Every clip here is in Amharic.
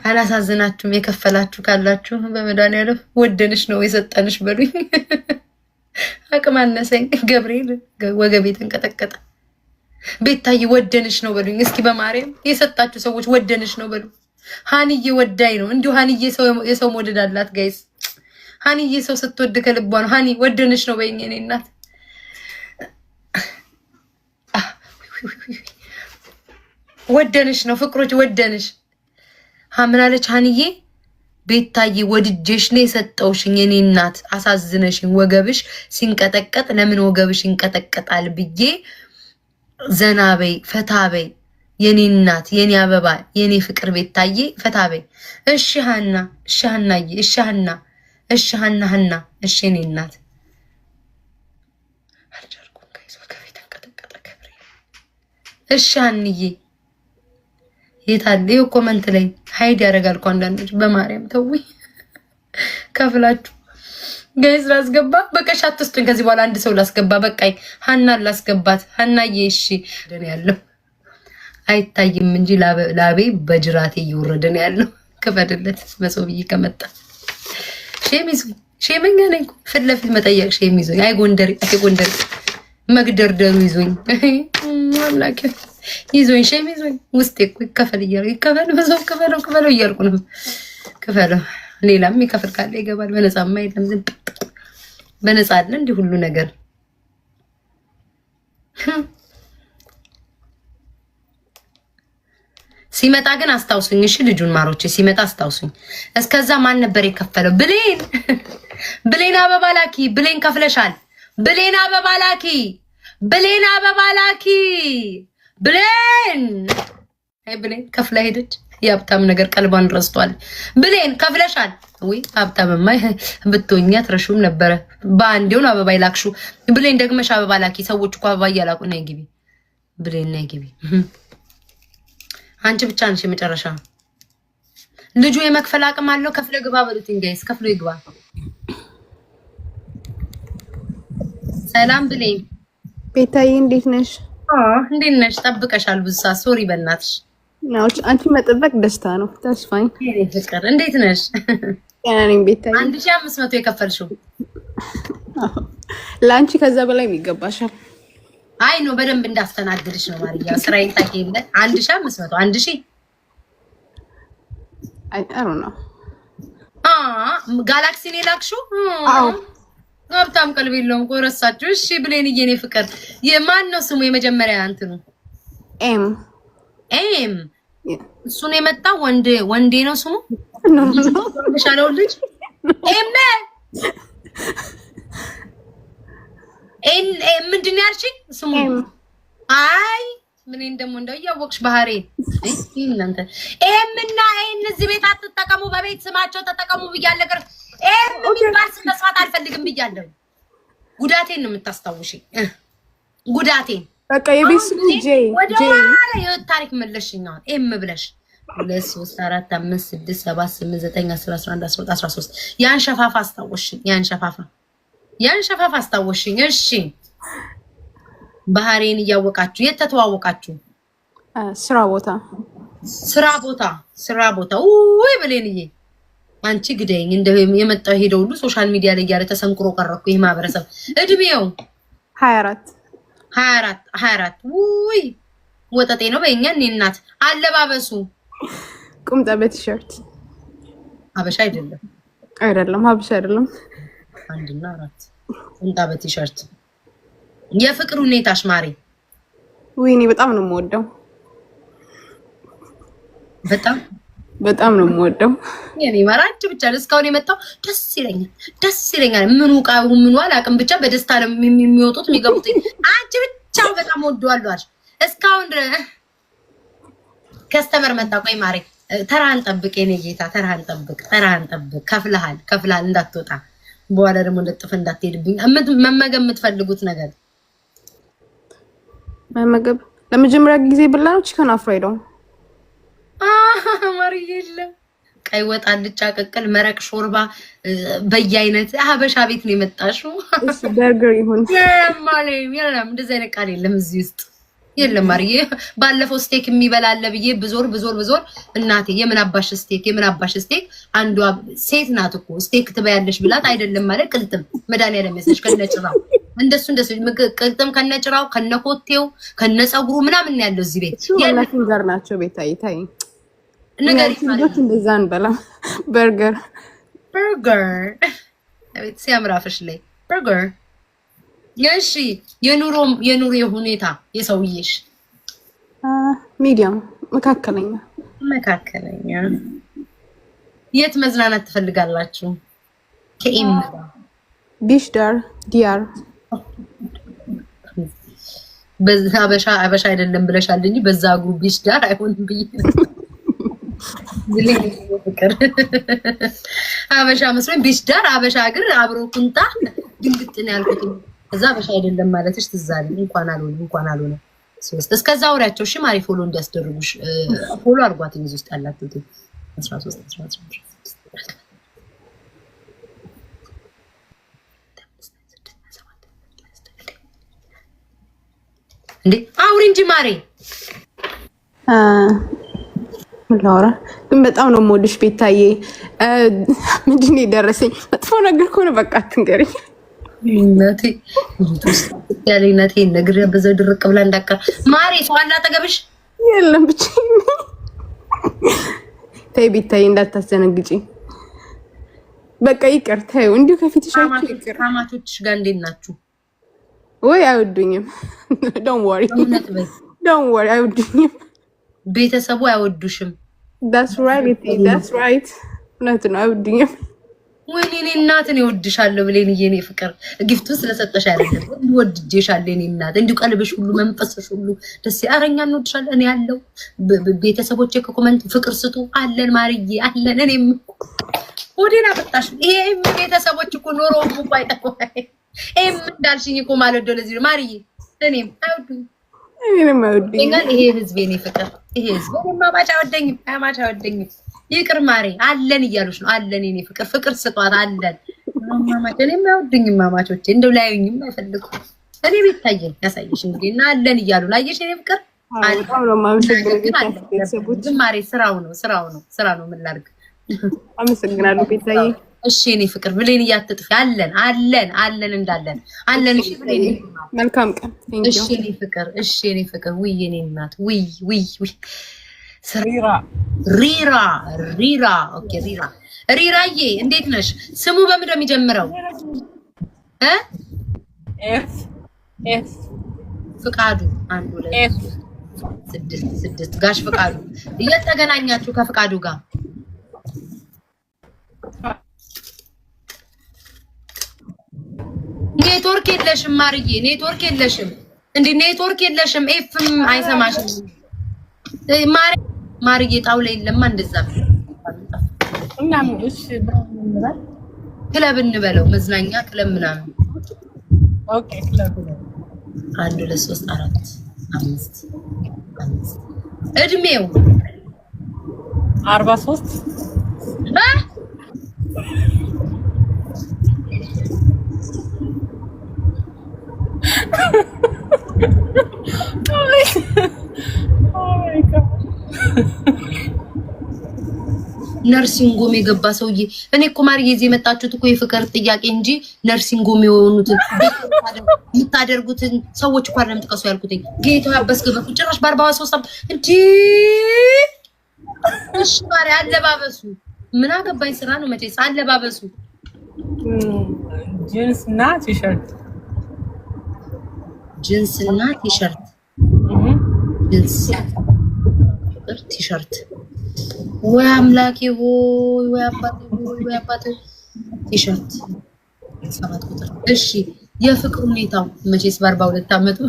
አላሳዝናችሁም? የከፈላችሁ ካላችሁ በመድኃኒዓለም ወደንሽ ነው የሰጠንሽ በሉኝ። አቅም አነሰኝ ገብርኤል ወገቤ ተንቀጠቀጠ። ቤታዬ ወደንሽ ነው በሉኝ እስኪ በማርያም የሰጣችሁ ሰዎች ወደንሽ ነው በሉ። ሃንዬ ወዳይ ነው እንዲሁ ሃንዬ የሰው መውደድ አላት ጋይስ። ሃንዬ ሰው ስትወድ ከልቧ ነው። ሃኒ ወደንሽ ነው በይኝ እኔ እናት። ወደንሽ ነው ፍቅሮች ወደንሽ። ሀምናለች ሃንዬ ቤታዬ ወድጄሽ ነው የሰጠውሽኝ የኔ እናት። አሳዝነሽኝ ወገብሽ ሲንቀጠቀጥ ለምን ወገብሽ ይንቀጠቀጣል ብዬ ዘናበይ ፈታበይ የኔ እናት የኔ አበባ የኔ ፍቅር ቤታዬ ፈታበይ። እሺ ሃና እሺ ሃናዬ እሺ ሃና እሺ ሃና ሃና እሺ የኔ እናት። አልጀርኩም ጋይስ ወገቤ ተንቀጠቀጠ ገብርኤል። እሺ ሃንዬ የታለ ይኸው ኮመንት ላይ ሃይድ ያደርጋል እኮ አንዳንዶች። በማርያም ተውኝ ከፍላችሁ ጋይስ ላስገባ። በቃ አትስጡኝ ከዚህ በኋላ አንድ ሰው ላስገባ። በቃኝ ሃናን ላስገባት። ሃናዬ እሺ ደን ያለው አይታይም እንጂ ላቤ በጅራቴ እየወረደ ነው ያለው። ከፈደለት መሶብዬ ከመጣ ሼም ይዞኝ ሼመኛ ነኝ ፊት ለፊት መጠየቅ ሼም ይዞኝ። አይ ጎንደር መግደርደሩ ይዞኝ አምላኬ ይዞኝ ሼም ይዞኝ ውስጤ እኮ ይከፈል እያልኩ ይከፈል በዛው ክፈለው እያልኩ ነው። ክፈለው ሌላም ይከፍል ካለ ይገባል። በነፃማ የለም። ዝም በነፃ አለ እንዲህ ሁሉ ነገር። ሲመጣ ግን አስታውሱኝ እሺ ልጁን ማሮቼ ሲመጣ አስታውሱኝ። እስከዛ ማን ነበር የከፈለው? ብሌን አበባ ላኪ። ብሌን ከፍለሻል። ብሌን አበባ ላኪ። ብሌን አበባ ላኪ። ብሌን አይ ብሌን ከፍላ ሄደች። የሀብታም ነገር ቀልቧን ረስቷል። ብሌን ከፍለሻል ወይ? ሀብታምማ ብትሆኛ ትረሹም ነበረ። በአንዴውን አበባ ይላክሹ። ብሌን ደግመሽ አበባ ላኪ። ሰዎች እኮ አበባ እያላቁ ነይ ግቢ ብሌን ነይ ግቢ። አንቺ ብቻ ነሽ የመጨረሻ። ልጁ የመክፈል አቅም አለው። ከፍለ ግባ በሉትኝ ጋይስ። ከፍሎ ይግባ። ሰላም ብሌን። ቤታዬ እንዴት ነሽ? እንዴት ነሽ? ጠብቀሻል ብዙ ሰዓት። ሶሪ በእናትሽ። አንቺ መጠበቅ ደስታ ነው። ተስፋኝ ፍቅር እንዴት ነሽ? ገና ነኝ ቤታዬ። 1500 የከፈልሽው ለአንቺ ከዛ በላይ ይገባሻል። አይ ነው በደንብ እንዳስተናግድሽ ነው ማርያ። ስራዬን ታውቂያለ። 1500 1000 አይጠሩ ነው። ጋላክሲ ነው የላክሽው? አዎ ሀብታም ቀልብ የለውም እኮ ረሳችሁ። እሺ ብሌንዬ የኔ ፍቅር የማን ነው ስሙ? የመጀመሪያ እንትኑ ኤም እሱን የመጣ ወንዴ ነው ስሙ። ሻለው ልጅ ኤም ምንድን ነው ያልሽኝ ስሙ? አይ ምን እንደሞ እንደው ያወቅሽ ባህሪ እናንተ ኤምና እዚህ ቤት አትጠቀሙ፣ በቤት ስማቸው ተጠቀሙ ብያለሁ። ነገር የሚባል ስም መስማት አልፈልግም ብያለሁ። ጉዳቴን ነው የምታስታውሽኝ። ጉዳቴን በቃ የቤት ስም የህይወት ታሪክ መለሽኝ። አሁን ኤም ብለሽ 2 3 4 5 6 7 8 9 10 11 12 13 ያን ሸፋፋ አስታወሽኝ። ያን ሸፋፋ አስታወሽኝ። እሺ ባህሪን እያወቃችሁ የት ተተዋወቃችሁ? ስራ ቦታ ወይ ብሌንዬ አንቺ ግደኝ። እንደው የመጣው ሄደው ሁሉ ሶሻል ሚዲያ ላይ ያለ ተሰንክሮ ቀረኩ። ይሄ ማህበረሰብ እድሜው 24 ውይ ወጣቴ ነው በእኛ እኔ እናት። አለባበሱ ቁምጣ በቲሸርት ሀበሻ አይደለም ሀበሻ አይደለም። 1 እና 4 ቁምጣ በቲሸርት። የፍቅር ሁኔታሽ ማሪ? ወይኔ በጣም ነው የምወደው። በጣም ነው የምወደው። የኔ ማራጭ ብቻ እስካሁን የመጣው ደስ ይለኛል። ምኑ ቃው ምኑ አላውቅም፣ ብቻ በደስታ ነው የሚወጡት የሚገቡት። አንቺ ብቻ በጣም ወደዋለሁ አልሽ እስካሁን ድረስ። ከስተመር መጣ። ቆይ ማሪ ተራህን ጠብቅ የኔ ጌታ፣ ተራህን ጠብቅ። ከፍልሃል እንዳትወጣ። በኋላ ደግሞ ለጥፍ እንዳትሄድብኝ። መመገብ የምትፈልጉት ነገር መመገብ ለመጀመሪያ ጊዜ ብላ ነው ቺከን አፍራይዶ ማሪ የለም። ቀይ ወጥ፣ አልጫ፣ ቅቅል፣ መረቅ፣ ሾርባ በየአይነት ሀበሻ ቤት ነው የመጣሽው። በርገር ይሁን ማለት እንደዚህ አይነት ቃል የለም እዚህ ውስጥ። የለም ማርዬ ባለፈው ስቴክ የሚበላለ ብዬ ብዞር እናቴ የምን አባሽ ስቴክ አንዷ ሴት ናት እኮ ስቴክ ትበያለሽ ብላት አይደለም ማለት ቅልጥም መድኃኒዓለም ያሰሽ ከነጭራው እንደሱ ቅልጥም ከነጭራው ከነኮቴው ከነፀጉሩ ምናምን ያለው እዚህ ቤት ያለችን ዘር ናቸው። ቤት ታይ ነገር ልጆች እንደዛ እንበላ በርገር ሲያምራፍሽ ላይ በርገር የሺ የኑሮ ሁኔታ የሰውዬሽ ሚዲያም መካከለኛ የት መዝናናት ትፈልጋላችሁ? ከኢም ቢሽ ዳር ዲያር በዛ አበሻ አይደለም ብለሻል እንጂ በዛ ግሩፕ ቢሽ ዳር አይሆንም ብዬ ፍቅር አበሻ መስሎኝ ቢሽ ዳር አበሻ ግን አብሮ ኩንታ ድንግጥ ነው ያልኩት። እዛ አበሻ አይደለም ማለትሽ ትዛል እንኳን አልሆነ ሶስት እስከዛ አውሪያቸው። እሺ ማሪ ፎሎ እንዲያስደርጉሽ ፎሎ አድርጓት። እንግዲህ ውስጥ ያላችሁት 13 እንዴ አውሪ እንጂ ማሪ ላውራ ግን በጣም ነው የምወድሽ ቤታዬ። ምንድን ነው የደረሰኝ መጥፎ ነገር ከሆነ በቃ አትንገሪኝ። እናቴ ያለኝነቴ ነግሬ በዘው ድርቅ ብላ እንዳቀር ማሪ ሰው አለ አጠገብሽ የለም ብቻ ተይ ቤታዬ እንዳታዘነግጪ በቃ ይቅር ተይው እንዲሁ ከፊትሽ አይቼ ይቅር። ማማቾችሽ ጋር እንዴት ናችሁ? ወይ አይወዱኝም። ዶንት ወሪ አይወዱኝም። ቤተሰቡ አይወዱሽም። that's right እውነት ነው አይወዱኝም። ወይኔ እኔ እናትን ይወድሻለሁ ብሌን የኔ ፍቅር ጊፍቱ ስለሰጠሽ አይደለም ወድጄሻለሁ የኔ እናት እንዲሁ ቀልብሽ ሁሉ መንፈስሽ ሁሉ ደስ ያረኛ እንወድሻለን። እኔ ያለው ቤተሰቦቼ ከኮመንት ፍቅር ስጡ አለን ማርዬ አለን። እኔም ወዴና ፈጣሽ ይሄ ቤተሰቦች እኮ ኖሮ እኮ አይጠቁም። እም እንዳልሽኝ እኮ ማለት ነው ለዚህ ማርዬ እኔም አይወዱኝ ይሄ ህዝብ የኔ ፍቅር ይሄ ህዝብ ማማቻ ወደኝም ይቅር ማሪ አለን እያሉሽ ነው። አለን የኔ ፍቅር ስጧት አለን ማማቻ እኔም አይወዱኝም ማማቾቼ እንደው ላዩኝም አይፈልጉ። እኔ ቤታየኝ ያሳይሽ እንግዲህ እና አለን እያሉ ላየሽ የኔ ፍቅር ማሪ ስራው ነው ምን ላድርግ። አመሰግናለሁ ቤታዬ። እሺ የኔ ፍቅር ብሌን እያትጥፊ አለን እንዳለን አለን። እሺ ብሌን መልካም ቀን። እሺ የኔ ፍቅር ውይ የኔ እናት ውይ ሪራ ኦኬ ሪራዬ እንዴት ነሽ? ስሙ በምን ነው የሚጀምረው? ኤፍ ፍቃዱ 1 2 6 ጋሽ ፍቃዱ እየተገናኛችሁ ከፍቃዱ ጋር ኔትወርክ የለሽም ማርዬ ኔትወርክ የለሽም እንዴ ኔትወርክ የለሽም። ኤፍም አይሰማሽም ማርዬ ጣውላ የለማ እንደዛ እና እሺ ክለብ እንበለው መዝናኛ ክለብ ምናምን ኦኬ ክለብ 1 2 3 4 5 እድሜው 43 ነርሲንግ ሆም የገባ ሰውዬ እኔ እኮ ማርዬ እዚህ የመጣችሁት እኮ የፍቅር ጥያቄ እንጂ ነርሲንግ ሆም የሆኑትን የምታደርጉትን ሰዎች እኮ አይደለም ጥቀሱ ያልኩትኝ። ጌታ ያበስገበኩ ጭራሽ በ43 እንጂ እሺ ማሪ አለባበሱ ምን አገባኝ ስራ ነው መቼስ። አለባበሱ ጂንስ እና ቲሸርት ቲሸርት ወይ አምላኬ ሆይ ወይ አባቴ ቲሸርት 7 ቁጥር። እሺ የፍቅር ሁኔታው መቼስ በ42 አመቱ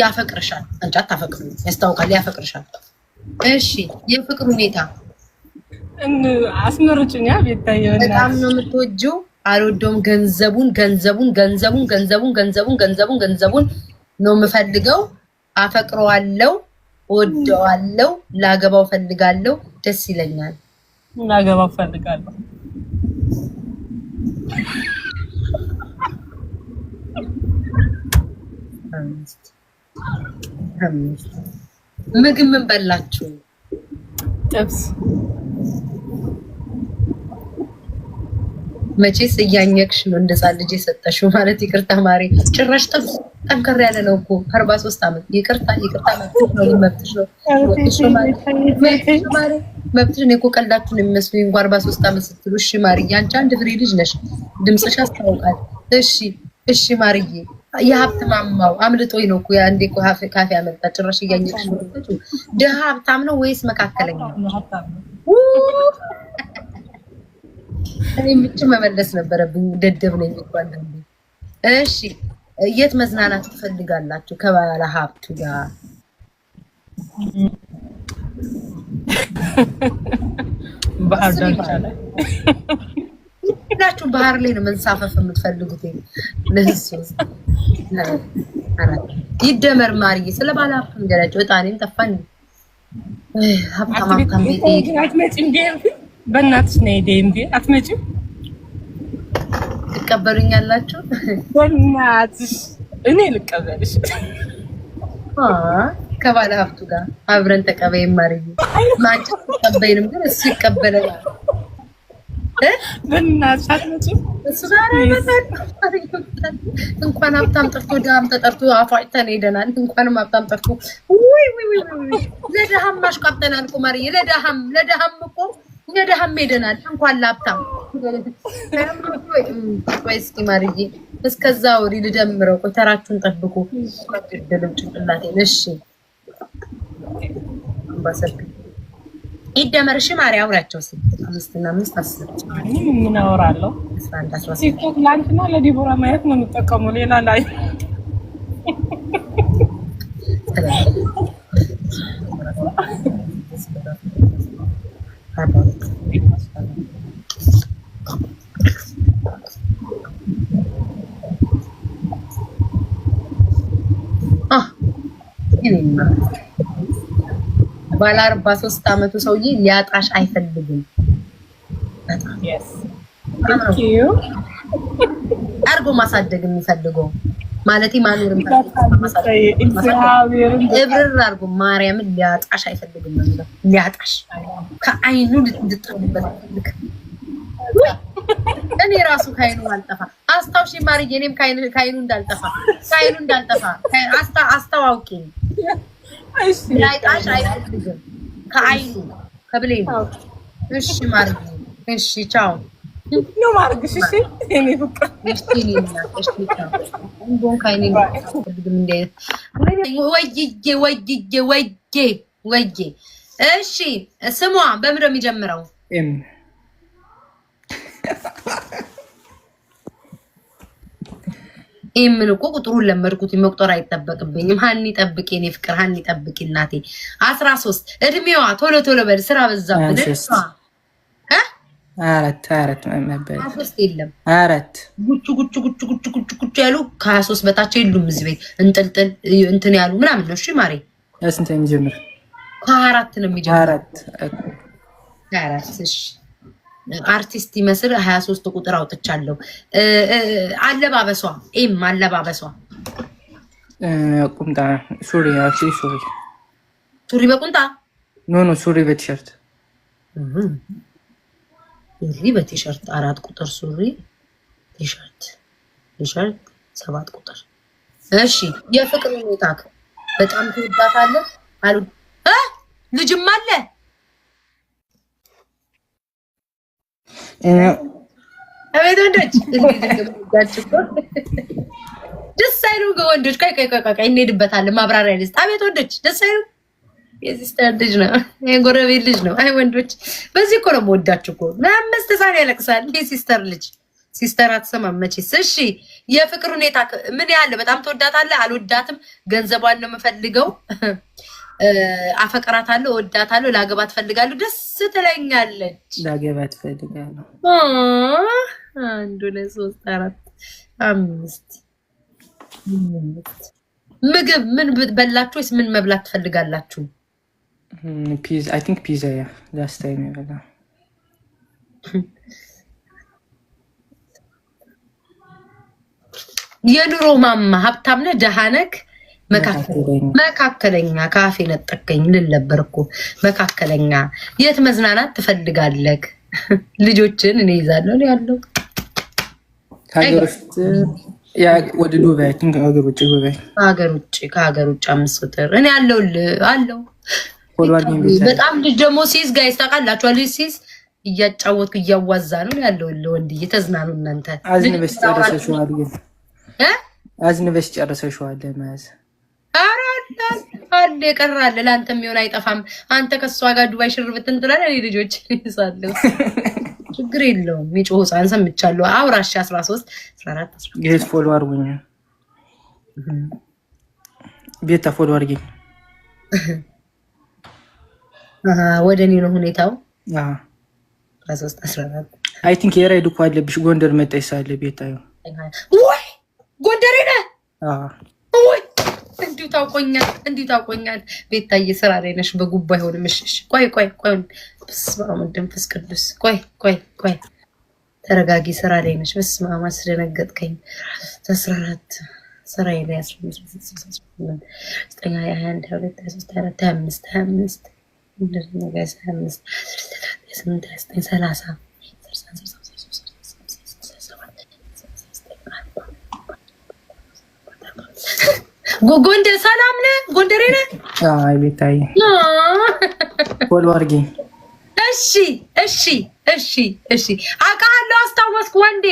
ያፈቅርሻል። አንቺ አታፈቅሩ ያስታውቃል። ያፈቅርሻል። እሺ የፍቅር ሁኔታ አስመርጭኛ ቤታዬ በጣም ነው የምትወጂው። አልወደውም ገንዘቡን ነው የምፈልገው። አፈቅረዋለሁ፣ ወደዋለሁ፣ ላገባው ፈልጋለሁ፣ ደስ ይለኛል። ላገባው ፈልጋለሁ። አምስት ምግብ ምን በላችሁ? ጥብስ። መቼስ እያኘክሽ ነው እንደዛ ልጅ የሰጠሽው ማለት ይቅርታ ማሪ። ጭራሽ ጥብስ ጠንከር ያለ ነው እኮ 43 ዓመት። ይቅርታ መብትሽ ነው መብትሽ ነው እኮ። ቀልዳችሁን የሚመስሉኝ እንኳን 43 ዓመት ስትሉ። እሺ ማርዬ አንቺ አንድ ፍሬ ልጅ ነሽ፣ ድምፅሽ ያስታውቃል። እሺ ማርዬ የሀብት ማማው አምልጦኝ ነው እኮ አንዴ እኮ ካፌ ያመጣ። ጭራሽ እያኘክሽ ነው። ድሀ ሀብታም ነው ወይስ መካከለኛ? እኔ ምጭ መመለስ ነበረብኝ። ደደብ ነኝ እኮ አንዳንዴ። እሺ የት መዝናናት ትፈልጋላችሁ ከባለ ሀብቱ ጋር? ባህር ዳርቻ ላይ ሁላችሁ ባህር ላይ ነው መንሳፈፍ የምትፈልጉት? ለሱ ይደመር ማርዬ። ስለ ባለ ሀብቱ እንገራቸው። እጣኔም ጠፋኝ። ሀብታም ቤቴ አትመጪም? በእናትሽ ነይ ዴምቢ። አትመጪም? ትቀበሉኛላችሁ? በእናትሽ እኔ ልቀበልሽ። ከባለ ሀብቱ ጋር አብረን ተቀበይ ማርዬ። ማንቺ ተቀበይንም ግን እሱ ይቀበለናል። በእናትሽ አትመጪም? እሱ ጋር እንኳን ሀብታም ጠርቶ ድሃም ተጠርቶ አፏጭተን ሄደናል። እንኳንም ሀብታም ጠርቶ ለድሃም ማሽቃብጠናል እኮ ማርዬ። ለድሃም እኮ ለድሃም ሄደናል። እንኳን ለሀብታም። ቆይ እስኪ ማርዬ እስከዛ ወዲህ ልደምረው። ቆይ ተራችሁን ጠብቁ። ገደልም ጭንቅላቴን። እሺ አምባሰል ይደመርሽ ማሪ። አውራቸው 5 እና 5 10 ምን አወራለሁ? 11 13 ቲክቶክ ላንትና ለዲቦራ ማየት ነው የምጠቀመው። ሌላ ላይ ባለ 43 ዓመቱ ሰውዬ ሊያጣሽ አይፈልግም። አርጎ ማሳደግ የሚፈልገው ማለት ማኑርም እብርር አርጎ ማርያምን ሊያጣሽ አይፈልግም ነው የሚለው። ሊያጣሽ ከአይኑ ልትጥሩበት ፈልግ። እኔ ራሱ ከአይኑ አልጠፋ አስታውሺ ማርዬ። እኔም ከአይኑ እንዳልጠፋ አስተዋውቂኝ። ሊያጣሽ አይፈልግም ከአይኑ ከብሌኑ። እሺ ማርዬ እሺ ቻው ነው ማርግሽ። እሺ እኔ ፍቅር ወይዬ። እሺ ስሟ በምን ነው የሚጀምረው? ምን እኮ ቁጥሩን ለመድኩት መቁጠር አይጠበቅብኝም። ሀኒ ጠብቂ የኔ ፍቅር፣ ሀኒ ጠብቂ እናቴ። 13 እድሜዋ። ቶሎ በል ስራ በዛብን። አራት መበል 23 የለም። አራት ጉቹ ያሉ ከ23 በታች የሉም እዚህ ቤት። እንጥልጥል እንትን ያሉ ምናምን ነው። እሺ ማሬ ስንት የሚጀምር? ከ4 ነው የሚጀምረው። 4 እሺ አርቲስት ይመስል 23 ቁጥር አውጥቻለሁ። አለባበሷ አለባበሷ ቁምጣ ሱሪ በቁምጣ ኖ ሱሪ በቲሸርት በቲሸርት 4 ቁጥር ሱሪ ቲሸርት 7 ቁጥር። እሺ የፍቅር ሁኔታ በጣም ትወዳታለህ አሉ። ልጅም አለ አቤት ወንዶች ደስ አይሉም? ወንዶች ቆይ እንሄድበታለን። ማብራሪያ ልስጥ። አቤት ወንዶች ደስ አይሉም? የሲስተር ልጅ ነው፣ የጎረቤት ልጅ ነው። አይ ወንዶች በዚህ እኮ ነው የምወዳችሁ እኮ። ለአምስት ሳን ያለቅሳል የሲስተር ልጅ። ሲስተር አትሰማም መቼስ። እሺ የፍቅር ሁኔታ ምን ያህል? በጣም ትወዳታለህ? አልወዳትም፣ ገንዘቧን ነው የምፈልገው፣ አፈቅራታለሁ፣ እወዳታለሁ፣ ላገባ ትፈልጋለሁ፣ ደስ ትለኛለች። ላገባ ትፈልጋለሁ። 1 2 3 4 5 ምግብ ምን በላችሁ ወይስ ምን መብላት ትፈልጋላችሁ? Pizza. I think pizza. Yeah, last time. የኑሮ ማማ ሀብታም ነህ ደሃ ነህ? መካከለኛ ካፌ ነጠቀኝ ልል ነበር እኮ መካከለኛ። የት መዝናናት ትፈልጋለህ? ልጆችን እኔ ይዛለሁ ያለው ከሀገር ውስጥ ወደ ዱባይ ከሀገር ውጭ 5 ቁጥር እኔ አለው በጣም ልጅ ደግሞ ሲዝ ጋይስ ታውቃላችሁ ልጅ ሲዝ እያጫወትኩ እያዋዛ ነው ያለው ወንድዬ ተዝናኑ እናንተ አዝንበሽ ጨርሰሽዋል መያዝ አለ ቀራለ ለአንተ የሚሆን አይጠፋም አንተ ከሷ ጋር ዱባይ ሽርብትን ትላለህ እኔ ልጆች ይሳለሁ ችግር የለውም የሚጮህ ህፃን ሰምቻለሁ አውራሽ 13 14 ጌት ፎሎ አርጉኝ ቤታ ፎሎ አርጉኝ ወደ እኔ ነው ሁኔታው 13 14 አይ ቲንክ የራይድ እኮ አለብሽ ጎንደር መጣሽ ሳለ ቤታዩ ወይ ጎንደሬ ነህ ወይ እንዲሁ ታውቆኛል ቤታዬ ስራ ላይ ነሽ በጉባ አይሆንም እሺ ቆይ በስመ አብ መንፈስ ቅዱስ ቆይ ተረጋጊ ስራ ላይ ነሽ በስመ አብ አስደነገጥከኝ 14 ስራዬ ላይ 15 ጎንደር ሰላም ነህ? ጎንደሬ ነህ? አይ ቤታይ ፎሎ አድርጊኝ። እሺ አውቃለሁ። አስታወስኩ ወንዴ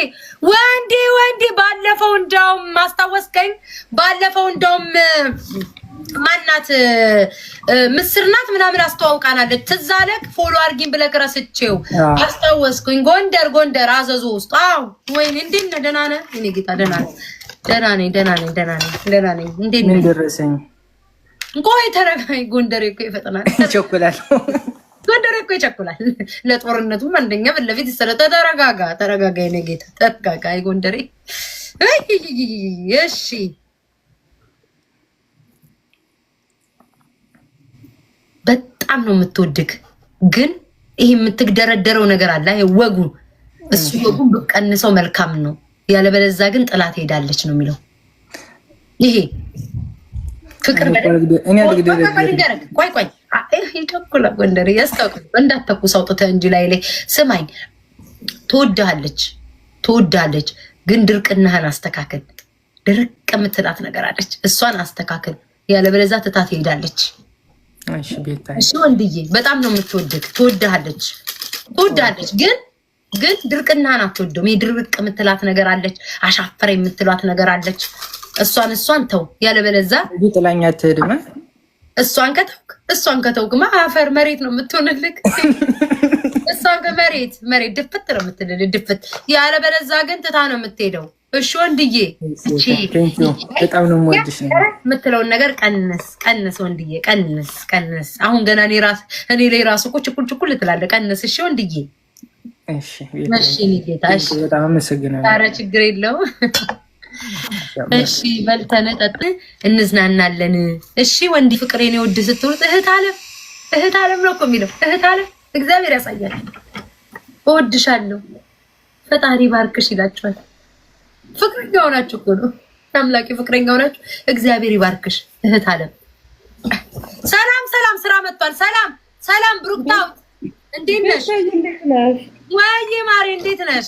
ባለፈው እንደውም አስታወስከኝ። ባለፈው እንደውም ማናት ምስር ናት ምናምን አስተዋውቃናለች። ትዝ አለክ? ፎሎ አድርጊኝ ብለህ ረስቼው አስታወስኩኝ። ጎንደር አዘዞ ውስጥ አዎ። ወይኔ እንዴት ነህ? ደህና ነህ? እኔ ጌታ ደህና ነኝ። እንዴት ነህ? ደረሰኝ። ቆይ ተረጋጊ። ጎንደሬ እኮ ይፈጥናል፣ ይቸኩላል። ጎንደሬ እኮ ይቸኩላል። ለጦርነቱም አንደኛ ፊት ለፊት ይሰረተ። ተረጋጋ የኔ ጌታ ተረጋጋ። ጎንደሬ እሺ በጣም ነው የምትወድግ፣ ግን ይሄ የምትግደረደረው ነገር አለ። ወጉ እሱ ወጉን ብቀንሰው መልካም ነው፣ ያለበለዛ ግን ጥላት ሄዳለች ነው የሚለው። ይሄ ፍቅር ቆይ ይቸኩላ ጎንደር ያስታውቅ እንዳትተኩስ አውጥተህ እንጂ ላይ ስማኝ፣ ትወድሃለች፣ ግን ድርቅናህን አስተካክል። ድርቅ የምትላት ነገር አለች፣ እሷን አስተካክል፣ ያለበለዛ ትታት ሄዳለች። እሺ ወንድዬ በጣም ነው የምትወድግ፣ ትወድሃለች፣ ግን ድርቅናህን አትወደውም። የድርቅ የምትላት ነገር አለች፣ አሻፈረ የምትላት ነገር አለች። እሷን ተው፣ ያለበለዛ ጥላኛ ትሄድማ። እሷን ከተውክማ አፈር መሬት ነው የምትሆንልክ። እሷን መሬት ድፍት ነው የምትልል ድፍት፣ ያለበለዛ ግን ትታ ነው የምትሄደው። እሺ ወንድዬ በጣም ነው የምወድሽ የምትለውን ነገር ቀንስ ወንድዬ፣ ቀንስ። አሁን ገና እኔ ላይ ራሱ እኮ ችኩል ትላለህ። ቀንስ እሺ ወንድዬ። እሺ ጌታ እሺ፣ በጣም አመሰግናለሁ። ኧረ ችግር የለውም። እሺ በልተን ጠጥተን እንዝናናለን። እሺ ወንዲ ፍቅሬን ይወድ ስትሉት እህት አለም ነው እኮ የሚለው። እህት አለም እግዚአብሔር ያሳያል። እወድሻለሁ ፈጣሪ ባርክሽ ይላችኋል። ፍቅረኛ ሆናችሁ እኮ ነው አምላኬ፣ ፍቅረኛ ሆናችሁ እግዚአብሔር ይባርክሽ እህት አለም። ሰላም ስራ መጥቷል። ሰላም ብሩክታው እንዴት ነሽ? ወይ ማሬ እንዴት ነሽ?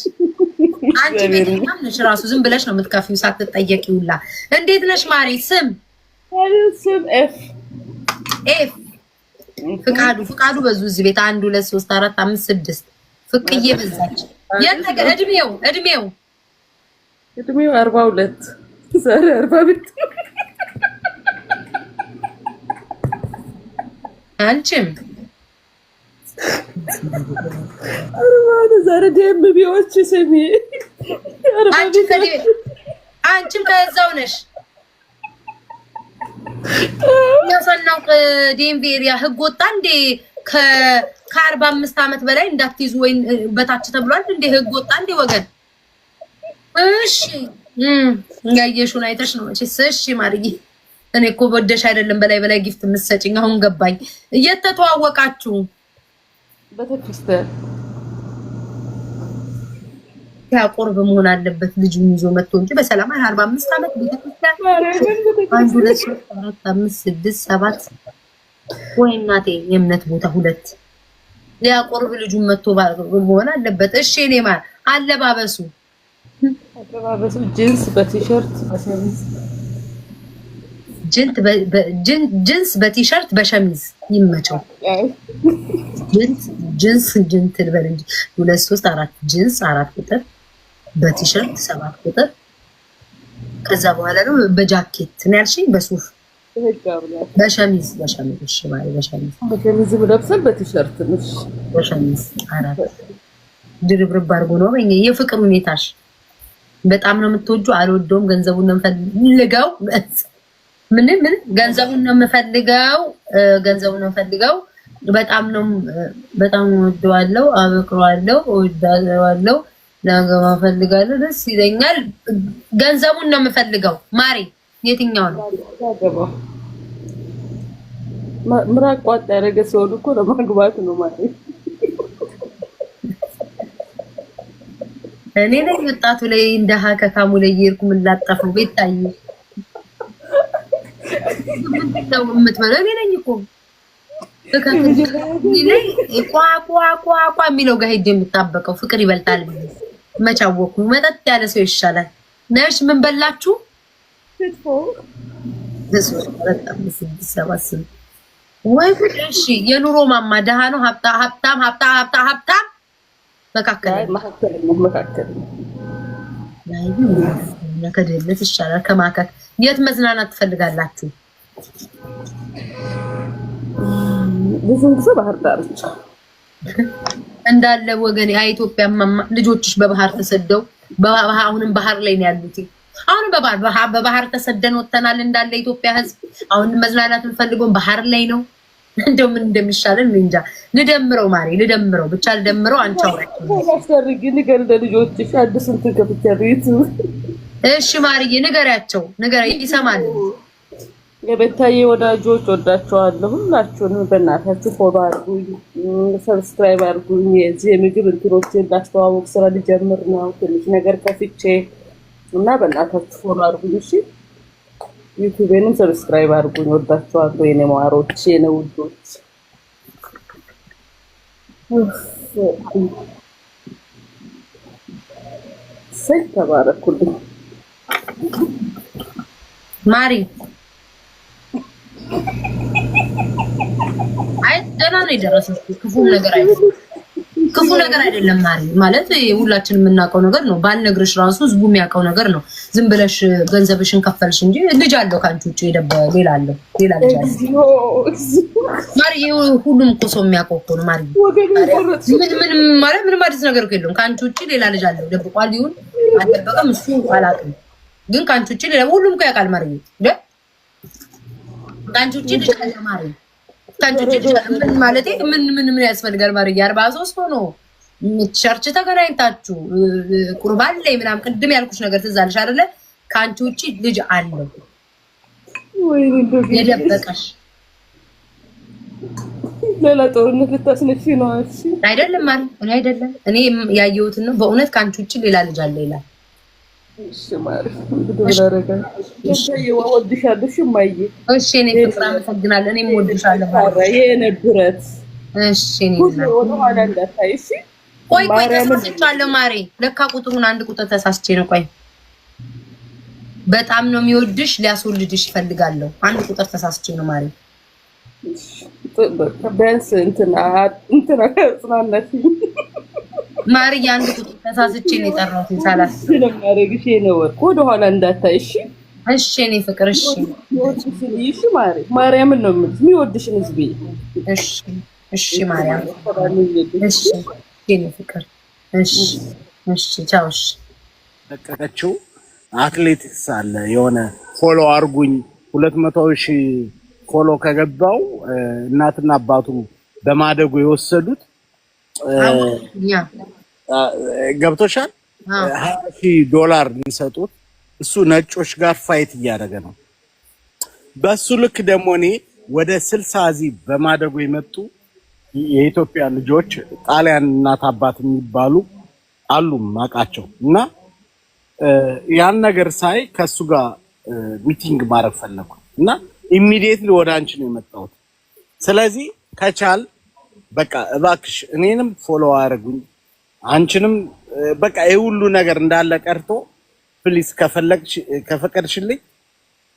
አንቺ ቤተኛም ነሽ ራሱ ዝም ብለሽ ነው የምትከፊው ሳትጠየቂ ሁላ። እንዴት ነሽ ማሬ? ስም ኤፍ ፍቃዱ በዙ እዚህ ቤት 1 2 3 4 5 6 ፍቅዬ በዛች። እድሜው 42 ዛሬ 40 አንቺም ዛሬ ደም ቢዎች ስሚ አንቺም ከዛው ነሽ። ያሰናው ዴምቤሪያ ህግ ወጣ እንዴ? ከ45 ዓመት በላይ እንዳትይዙ ወይ በታች ተብሏል እንዴ? ህግ ወጣ እንዴ ወገን? እሺ ያየሽውን አይተሽ ነው እሺ። እሺ ማርዬ እኔ እኮ ወደሽ አይደለም በላይ ጊፍት የምትሰጪኝ አሁን ገባኝ። እየተተዋወቃችሁ በተክርስቲያን ያቆርብ መሆን አለበት ልጁን ይዞ መጥቶ እንጂ በሰላም 45 ዓመት ቤተክርስቲያን 1 2 3 4 5 6 7 ወይ እናቴ የእምነት ቦታ 2 ሊያቆርብ ልጁን መጥቶ መሆን አለበት። እሺ እኔ ማለት አለባበሱ ጂንስ በቲሸርት በሸሚዝ ጅንስ በቲሸርት በሸሚዝ ይመቸው። ጅንስ ልበል እንጂ 2 3 4 ጅንስ 4 ቁጥር በቲሸርት 7 ቁጥር ከዛ በኋላ ነው በጃኬት ነው ያልሽኝ በሱፍ በሸሚዝ እሺ ማለት በሸሚዝ ለብሰን በቲሸርት ነው በሸሚዝ 4 ድርብርብ አድርጎ ነው የፍቅር ሁኔታሽ በጣም ነው የምትወጁ አልወደውም ገንዘቡን ነው የምፈልገው ምን ገንዘቡን ነው የምፈልገው በጣም ወደዋለሁ አበክሯለሁ ወዳለሁ ለገባ ፈልጋለሁ ደስ ይለኛል ገንዘቡን ነው የምፈልገው ማሪ የትኛው ነው ምራቅ ቋጥ ያደረገ ሰው እኮ ለማግባት ነው ማሪ እኔ ነኝ ወጣቱ ላይ እንደ ሀከካሙ ላይ ይርኩ ምን ላጠፈው ቤታዬ ምንድነው የምትበለው እኔ ነኝ እኮ ቋ የሚለው ጋር ሄጄ የምታበቀው ፍቅር ይበልጣል መቻወኩ መጠጥ ያለ ሰው ይሻላል ነሽ ምን በላችሁ ክትፎ ወይ እሺ የኑሮ ማማ ደሃ ነው ሀብታም መካከል ከድህነት ይሻላል ከማካከል የት መዝናናት ትፈልጋላችሁ ብዙ ጊዜ ባህር ዳርቻ እንዳለ ወገኔ ኢትዮጵያ ልጆችሽ በባህር ተሰደው አሁንም ባህር ላይ ነው ያሉት አሁን በባህር ተሰደን ወተናል እንዳለ ኢትዮጵያ ህዝብ አሁን መዝናናት እንፈልገው ባህር ላይ ነው እንደው ምን እንደሚሻለን እንጃ ልደምረው ማሪ ልደምረው ብቻ ልደምረው አንቺ አውራችሁ አስደርጊ ንገር ለልጆችሽ አዲስ እንትን ከፍተሪት እሺ ማሪዬ ንገሪያቸው ይሰማል የቤታዬ ወዳጆች ወዳቸዋለሁ ሁላችሁንም በእናታችሁ ፎሎ አድርጉኝ ሰብስክራይብ አድርጉኝ የዚህ የምግብ እንትኖችን እንዳስተዋወቅ ስራ ልጀምር ነው ትንሽ ነገር ከፍቼ እና በእናታችሁ ፎሎ አድርጉኝ እሺ ዩቲዩብንም ሰብስክራይብ አድርጉኝ ወዳቸዋለሁ የኔ ማሮች የኔ ውዶች ተባረኩልኝ ማሪ አይ ደህና ነው የደረሰው ክፉ ነገር አይደለም ማሪ ማለት ሁላችንም የምናውቀው ነገር ነው ባልነግርሽ ራሱ ህዝቡ የሚያውቀው ነገር ነው ዝም ብለሽ ገንዘብሽን ከፈልሽ እንጂ ልጅ አለው ካንቺ ውጪ ሌላ ልጅ አለው ማሪ ሁሉም እኮ ሰው የሚያውቀው እኮ ነው ማሪ ምንም አዲስ ነገር እኮ የለውም ካንቺ ውጪ ሌላ ልጅ አለው ደብቋል ይሁን አልደበቀም እሱ አላውቅም ግን ካንቺ ውጪ ሌላ ሁሉም እኮ ያውቃል ማሪ ካንቺ ውጪ ልጅ አለ ማሪ ካንቺ ውጪ ምን ማለት ምን ያስፈልጋል ማሪ 43 ሆኖ ቸርች ተገናኝታችሁ ቁርባን ላይ ምናምን ቅድም ያልኩሽ ነገር ትዝ አለሽ አይደለ ካንቺ ውጪ ልጅ አለው የደበቀሽ ሌላ ጦርነት ልታስነሺ ነው እሺ አይደለም ማሪ እኔ ያየሁትን ነው በእውነት ካንቺ ውጪ ሌላ ልጅ አለ ይላል እሺ ማሪ እንደደረገ እሺ ወድሻለሁ ማዬ እሺ እኔ ፍቅር አመሰግናለሁ እኔም ወድሻለሁ የነበረት እሺ እኔ ወደ ኋላ እንዳታይ እሺ ቆይ ተሳስቻለሁ ማሪ ለካ ቁጥሩን አንድ ቁጥር ተሳስቼ ነው ቆይ በጣም ነው የሚወድሽ ሊያስወልድሽ ይፈልጋለሁ አንድ ቁጥር ተሳስቼ ነው ማሪ ቢያንስ እንትና ጽናናሽ ማሪ አንድ ቁጥር ተሳስቼ ነው የጠራሁት ሳላስ ስለማረግሽ ነው ወደ ኋላ እንዳታይ እሺ እሺ እኔ ፍቅር እሺ እሺ ማርያምን ነው የምልሽ የሚወድሽን ህዝብ እሺ ማርያም እሺ እኔ ፍቅር እሺ ቻው እሺ ለቀቀችው አትሌቲክስ አለ የሆነ ፎሎ አርጉኝ 200,000 ፎሎ ከገባው እናትና አባቱ በማደጉ የወሰዱት ገብቶሻል $20,000 ሊሰጡት እሱ ነጮች ጋር ፋይት እያደረገ ነው በሱ ልክ ደግሞ እኔ ወደ 60 እዚህ በማደጉ የመጡ የኢትዮጵያ ልጆች ጣሊያን እናት አባት የሚባሉ አሉ ማቃቸው እና ያን ነገር ሳይ ከሱ ጋር ሚቲንግ ማድረግ ፈለኩ እና ኢሚዲየትሊ ወደ አንቺ ነው የመጣሁት። ስለዚህ ከቻል በቃ እባክሽ እኔንም ፎሎ አድርጉኝ አንቺንም በቃ ሁሉ ነገር እንዳለ ቀርቶ ፕሊስ ከፈቀድሽልኝ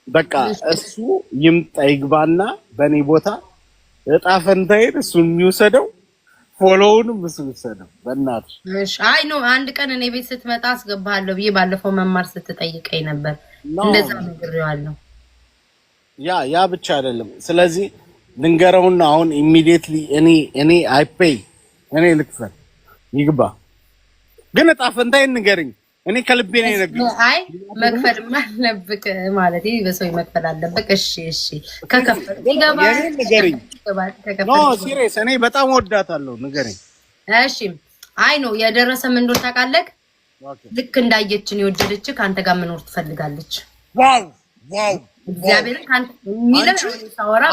በቃ እሱ ይምጣ ይግባና በኔ ቦታ እጣ ፈንታዬን እሱ የሚወሰደው ፎሎውንም እሱ ይወሰደው በእናትሽ። እሺ አይ ኖ አንድ ቀን እኔ ቤት ስትመጣ አስገባለሁ ብዬ ባለፈው መማር ስትጠይቀኝ ነበር። እንደዛ ነገር ያለው ያ ብቻ አይደለም። ስለዚህ ልንገረውና አሁን ኢሚዲየትሊ እኔ አይፔይ እኔ ልክፈል ይግባ ግን እጣ ፈንታዬን ንገሪኝ። እኔ ከልቤ ነው የነገርኩት። አይ መክፈል ማለብክ ማለት በሰው መክፈል አለብክ። እሺ ከከፈል ይገባል ንገሪኝ። ኖ ሲሪየስ እኔ በጣም ወዳታለሁ ንገሪኝ። እሺ አይ ነው የደረሰ ምን እንደሆነ ታውቃለህ? ልክ እንዳየችን የወደደች ካንተ ጋር መኖር ትፈልጋለች። ዋው እግዚአብሔርን ካንተ የሚለው ሳወራ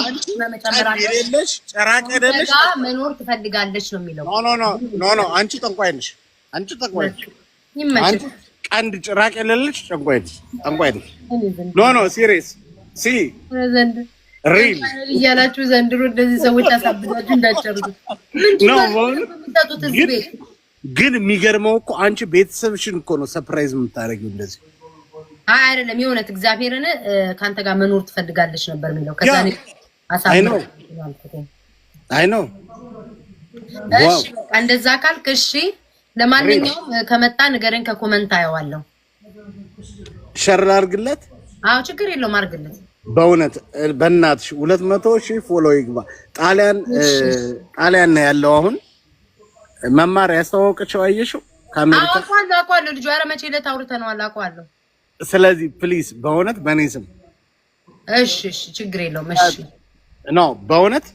መጨመር አይደለሽ ጨራቅ አይደለሽ መኖር ትፈልጋለች ነው የሚለው። ኖ አንቺ ጠንቋይ ነሽ። አንቺ ቀንድ ጭራቅ የሌለሽ ጠንቋይ ነሽ። ኖ ሲሪየስ ሪል እያላችሁ ዘንድሮ እንደዚህ ሰዎች አሳብዳችሁ እንዳትጨርሱ። ግን የሚገርመው እኮ አንቺ ቤተሰብሽን እኮ ነው ሰርፕራይዝ የምታደርጊው እንደዚህ። አይደለም የእውነት እግዚአብሔርን ካንተ ጋር መኖር ትፈልጋለች ነበር የሚለው። ከዛ ነው አይ ኖ እሺ እንደዛ ካልክ እሺ። ለማንኛውም ከመጣ ንገረኝ፣ ከኮመንት አየዋለሁ። ሸር አድርግለት። አዎ ችግር የለውም አድርግለት። በእውነት በእናትሽ 200,000 ፎሎ ይግባ። ጣሊያን ነው ያለው አሁን መማር ያስተዋወቀችው አየሽው ካሜራ አውቃለሁ ልጅ ኧረ መቼ ዕለት አውርተነዋል አውቃለሁ። ስለዚህ ፕሊዝ በእውነት በእኔ ስም እሺ ችግር የለውም እሺ ኖ በእውነት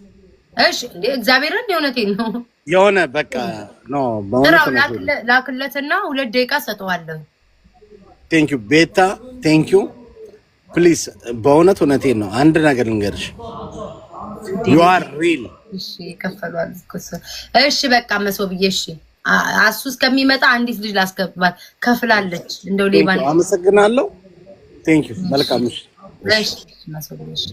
እሺ እንዴ እግዚአብሔርን የእውነቴን ነው የሆነ በቃ ኖ በእውነት ላክለትና 2 ደቂቃ ሰጠዋለሁ። ቴንክ ዩ ቤታ ቴንክ ዩ ፕሊዝ በእውነት እውነቴን ነው። አንድ ነገር ልንገርሽ ዩ አር ሪል። እሺ ከፈሏል እሺ በቃ መሶብዬ እሺ አሱ እስከሚመጣ አንዲት ልጅ ላስገባት ከፍላለች። እንደው ሌባ ነው። አመሰግናለሁ። ቴንክ ዩ መልካም እሺ መሶብዬ እሺ